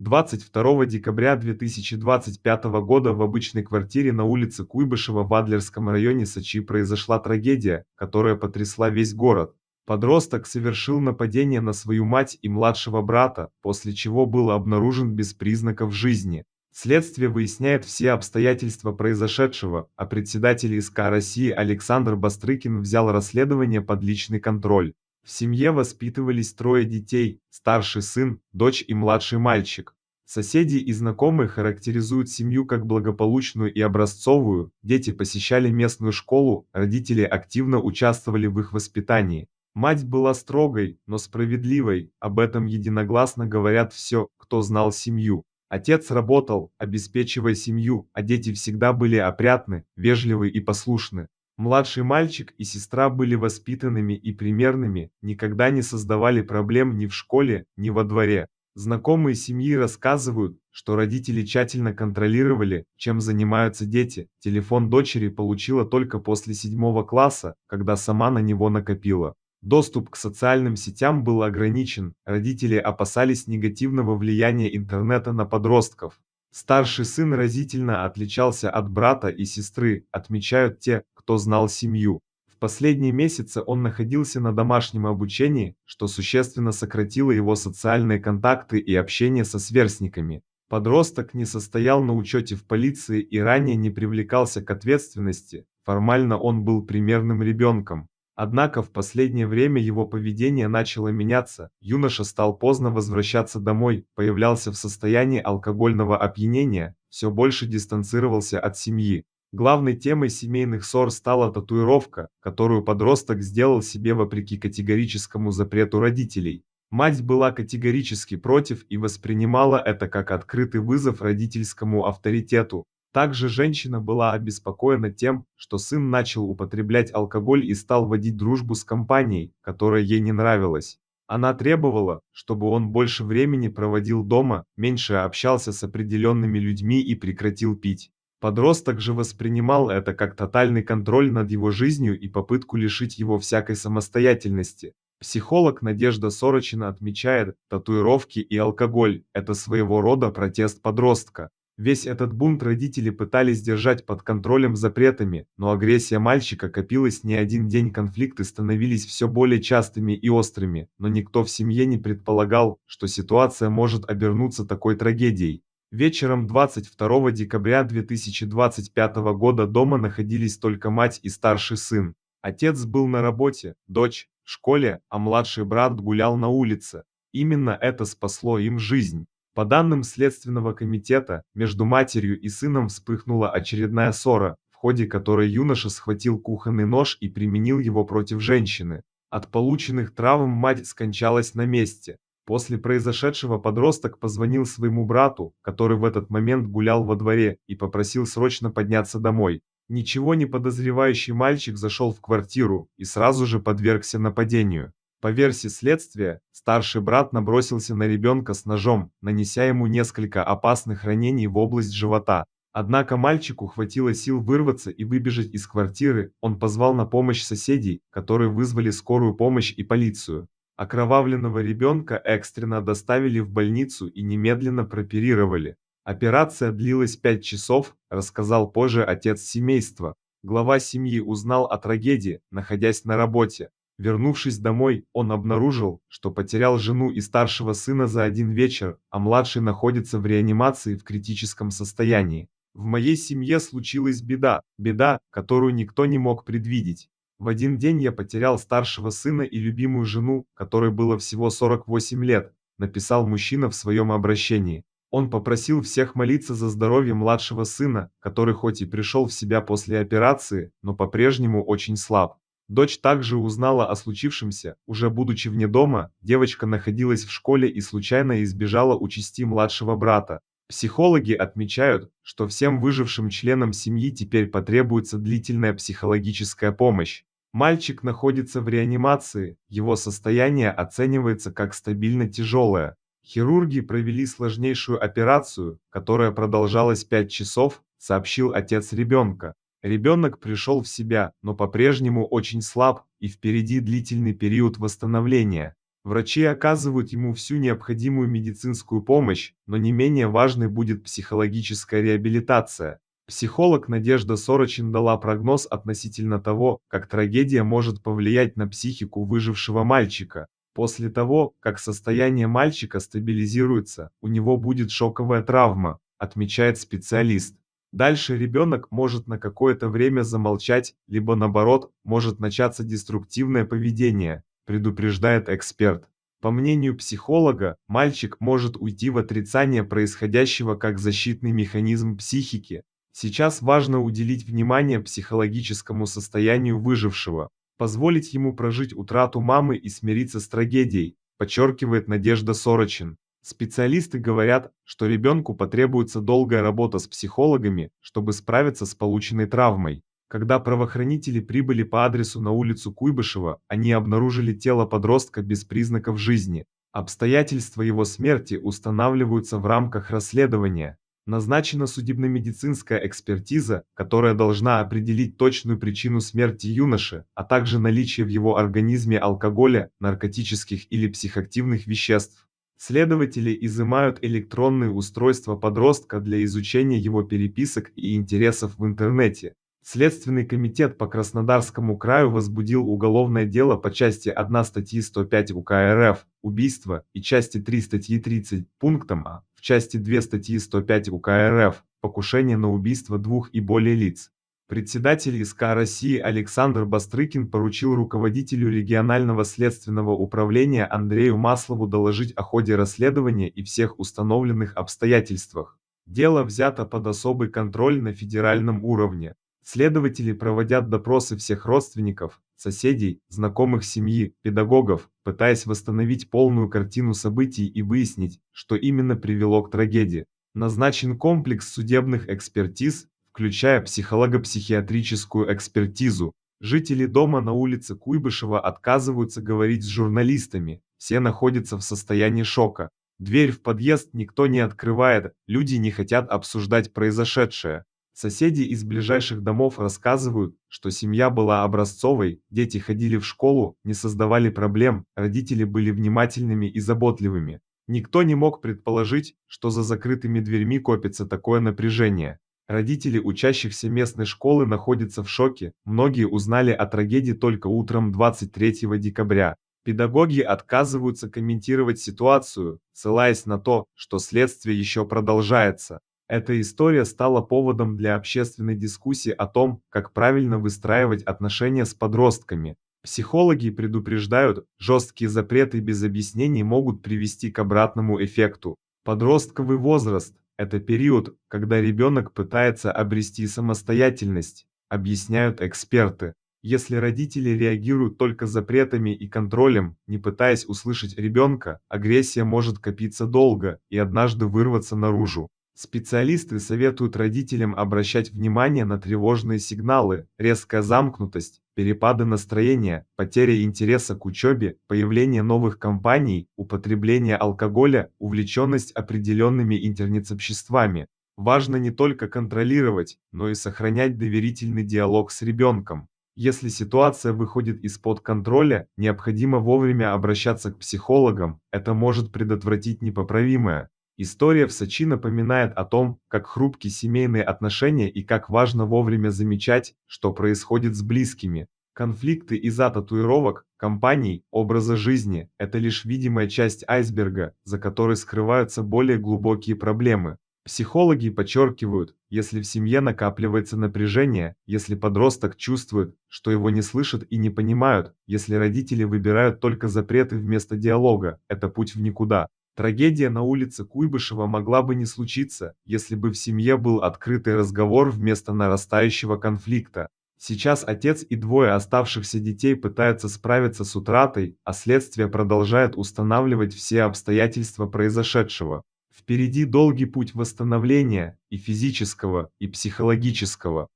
22 декабря 2025 года в обычной квартире на улице Куйбышева в Адлерском районе Сочи произошла трагедия, которая потрясла весь город. Подросток совершил нападение на свою мать и младшего брата, после чего был обнаружен без признаков жизни. Следствие выясняет все обстоятельства произошедшего, а председатель СК России Александр Бастрыкин взял расследование под личный контроль. В семье воспитывались трое детей: старший сын, дочь и младший мальчик. Соседи и знакомые характеризуют семью как благополучную и образцовую, дети посещали местную школу, родители активно участвовали в их воспитании. Мать была строгой, но справедливой, об этом единогласно говорят все, кто знал семью. Отец работал, обеспечивая семью, а дети всегда были опрятны, вежливы и послушны. Младший мальчик и сестра были воспитанными и примерными, никогда не создавали проблем ни в школе, ни во дворе. Знакомые семьи рассказывают, что родители тщательно контролировали, чем занимаются дети. Телефон дочери получила только после 7 класса, когда сама на него накопила. Доступ к социальным сетям был ограничен, родители опасались негативного влияния интернета на подростков. Старший сын разительно отличался от брата и сестры, отмечают те, кто знал семью. В последние месяцы он находился на домашнем обучении, что существенно сократило его социальные контакты и общение со сверстниками. Подросток не состоял на учете в полиции и ранее не привлекался к ответственности, формально он был примерным ребенком. Однако в последнее время его поведение начало меняться, юноша стал поздно возвращаться домой, появлялся в состоянии алкогольного опьянения, все больше дистанцировался от семьи. Главной темой семейных ссор стала татуировка, которую подросток сделал себе вопреки категорическому запрету родителей. Мать была категорически против и воспринимала это как открытый вызов родительскому авторитету. Также женщина была обеспокоена тем, что сын начал употреблять алкоголь и стал водить дружбу с компанией, которая ей не нравилась. Она требовала, чтобы он больше времени проводил дома, меньше общался с определенными людьми и прекратил пить. Подросток же воспринимал это как тотальный контроль над его жизнью и попытку лишить его всякой самостоятельности. Психолог Надежда Сорочина отмечает, татуировки и алкоголь – это своего рода протест подростка. Весь этот бунт родители пытались держать под контролем запретами, но агрессия мальчика копилась не один день, конфликты становились все более частыми и острыми, но никто в семье не предполагал, что ситуация может обернуться такой трагедией. Вечером 22 декабря 2025 года дома находились только мать и старший сын. Отец был на работе, дочь – в школе, а младший брат гулял на улице. Именно это спасло им жизнь. По данным Следственного комитета, между матерью и сыном вспыхнула очередная ссора, в ходе которой юноша схватил кухонный нож и применил его против женщины. От полученных травм мать скончалась на месте. После произошедшего подросток позвонил своему брату, который в этот момент гулял во дворе, и попросил срочно подняться домой. Ничего не подозревающий мальчик зашел в квартиру и сразу же подвергся нападению. По версии следствия, старший брат набросился на ребенка с ножом, нанеся ему несколько опасных ранений в область живота. Однако мальчику хватило сил вырваться и выбежать из квартиры, он позвал на помощь соседей, которые вызвали скорую помощь и полицию. Окровавленного ребенка экстренно доставили в больницу и немедленно прооперировали. Операция длилась 5 часов, рассказал позже отец семейства. Глава семьи узнал о трагедии, находясь на работе. Вернувшись домой, он обнаружил, что потерял жену и старшего сына за один вечер, а младший находится в реанимации в критическом состоянии. В моей семье случилась беда, которую никто не мог предвидеть. В один день я потерял старшего сына и любимую жену, которой было всего 48 лет, написал мужчина в своем обращении. Он попросил всех молиться за здоровье младшего сына, который хоть и пришел в себя после операции, но по-прежнему очень слаб. Дочь также узнала о случившемся, уже будучи вне дома, девочка находилась в школе и случайно избежала участи младшего брата. Психологи отмечают, что всем выжившим членам семьи теперь потребуется длительная психологическая помощь. Мальчик находится в реанимации, его состояние оценивается как стабильно тяжелое. Хирурги провели сложнейшую операцию, которая продолжалась 5 часов, сообщил отец ребенка. Ребенок пришел в себя, но по-прежнему очень слаб, и впереди длительный период восстановления. Врачи оказывают ему всю необходимую медицинскую помощь, но не менее важной будет психологическая реабилитация. Психолог Надежда Сорочин дала прогноз относительно того, как трагедия может повлиять на психику выжившего мальчика. После того, как состояние мальчика стабилизируется, у него будет шоковая травма, отмечает специалист. Дальше ребенок может на какое-то время замолчать, либо наоборот, может начаться деструктивное поведение, предупреждает эксперт. По мнению психолога, мальчик может уйти в отрицание происходящего как защитный механизм психики. Сейчас важно уделить внимание психологическому состоянию выжившего, позволить ему прожить утрату мамы и смириться с трагедией, подчеркивает Надежда Сорочин. Специалисты говорят, что ребенку потребуется долгая работа с психологами, чтобы справиться с полученной травмой. Когда правоохранители прибыли по адресу на улицу Куйбышева, они обнаружили тело подростка без признаков жизни. Обстоятельства его смерти устанавливаются в рамках расследования. Назначена судебно-медицинская экспертиза, которая должна определить точную причину смерти юноши, а также наличие в его организме алкоголя, наркотических или психоактивных веществ. Следователи изымают электронные устройства подростка для изучения его переписок и интересов в интернете. Следственный комитет по Краснодарскому краю возбудил уголовное дело по части 1 статьи 105 УК РФ «Убийство» и части 3 статьи 30 пунктом А, в части 2 статьи 105 УК РФ «Покушение на убийство двух и более лиц». Председатель ИСК России Александр Бастрыкин поручил руководителю регионального следственного управления Андрею Маслову доложить о ходе расследования и всех установленных обстоятельствах. Дело взято под особый контроль на федеральном уровне. Следователи проводят допросы всех родственников, соседей, знакомых семьи, педагогов, пытаясь восстановить полную картину событий и выяснить, что именно привело к трагедии. Назначен комплекс судебных экспертиз, включая психолого-психиатрическую экспертизу. Жители дома на улице Куйбышева отказываются говорить с журналистами, все находятся в состоянии шока. Дверь в подъезд никто не открывает, люди не хотят обсуждать произошедшее. Соседи из ближайших домов рассказывают, что семья была образцовой, дети ходили в школу, не создавали проблем, родители были внимательными и заботливыми. Никто не мог предположить, что за закрытыми дверьми копится такое напряжение. Родители учащихся местной школы находятся в шоке, многие узнали о трагедии только утром 23 декабря. Педагоги отказываются комментировать ситуацию, ссылаясь на то, что следствие еще продолжается. Эта история стала поводом для общественной дискуссии о том, как правильно выстраивать отношения с подростками. Психологи предупреждают, жесткие запреты без объяснений могут привести к обратному эффекту. Подростковый возраст – это период, когда ребенок пытается обрести самостоятельность, объясняют эксперты. Если родители реагируют только запретами и контролем, не пытаясь услышать ребенка, агрессия может копиться долго и однажды вырваться наружу. Специалисты советуют родителям обращать внимание на тревожные сигналы, резкая замкнутость, перепады настроения, потеря интереса к учебе, появление новых компаний, употребление алкоголя, увлеченность определенными интернет-сообществами. Важно не только контролировать, но и сохранять доверительный диалог с ребенком. Если ситуация выходит из-под контроля, необходимо вовремя обращаться к психологам, это может предотвратить непоправимое. История в Сочи напоминает о том, как хрупки семейные отношения и как важно вовремя замечать, что происходит с близкими. Конфликты из-за татуировок, компаний, образа жизни – это лишь видимая часть айсберга, за которой скрываются более глубокие проблемы. Психологи подчеркивают, если в семье накапливается напряжение, если подросток чувствует, что его не слышат и не понимают, если родители выбирают только запреты вместо диалога, это путь в никуда. Трагедия на улице Куйбышева могла бы не случиться, если бы в семье был открытый разговор вместо нарастающего конфликта. Сейчас отец и двое оставшихся детей пытаются справиться с утратой, а следствие продолжает устанавливать все обстоятельства произошедшего. Впереди долгий путь восстановления, и физического, и психологического.